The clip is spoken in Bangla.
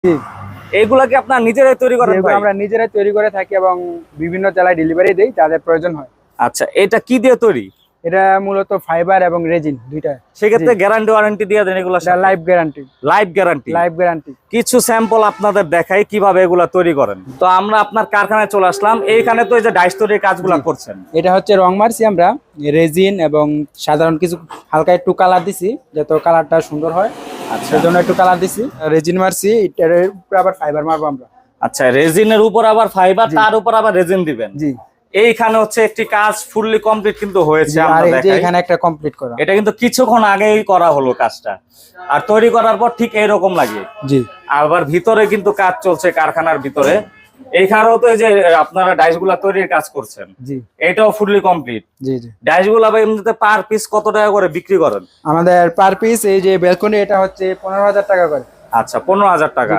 জি। এইগুলা কি আপনার নিজেরাই তৈরি করেন যেগুলো ভাই? আমরা নিজেরাই তৈরি করে থাকি এবং বিভিন্ন জেলায় ডেলিভারি দেই যাদের প্রয়োজন হয়। আচ্ছা, এটা কি দিয়ে তৈরি? এটা মূলত ফাইবার এবং রেজিন দুইটা। সেক্ষেত্রে গ্যারান্টি ওয়ারেন্টি দিয়ে দেন এগুলা? এটা life guarantee. Life guarantee. Life guarantee. কিছু স্যাম্পল আপনাদের দেখাই কিভাবে এগুলা তৈরি করেন। তো আমরা আপনার কারখানায় চলে আসলাম। এইখানে তো এই যে ডাইস তৈরির কাজগুলা করছেন। এটা হচ্ছে রং মারছি আমরা রেজিন এবং সাধারণ কিছু হালকা একটু কালার দিছি যাতে কালারটা সুন্দর হয়। আচ্ছা, সেই জন্য একটু কালার দিছি, রেজিন মারছি, এটার উপরে আবার ফাইবার মারবো আমরা। আচ্ছা, রেজিনের উপর আবার ফাইবার, তার উপর আবার রেজিন দিবেন। জি। এইখানে হচ্ছে একটি কাজ ফুললি কমপ্লিট কিন্তু হয়েছে। আর আমরা এই যে দেখাই। এখানে একটা কমপ্লিট করা। এটা কিন্তু কিছুক্ষণ আগেই করা হলো কাজটা, আর তৈরি করার পর ঠিক এইরকম লাগে। জি। আবার ভিতরে কিন্তু কাজ চলছে কারখানার ভিতরে। এইখানেও তো এই যে আপনারা ডাইস গুলা তৈরির কাজ করছেন। জি। এটাও ফুললি কমপ্লিট। জি। জি। ডাইস গুলা ভাই এমনিতে পার পিস কত টাকা করে বিক্রি করেন? আমাদের পার পিস এই যে ব্যালকনি এটা হচ্ছে 15,000 টাকা করে। আচ্ছা, 15,000 টাকা।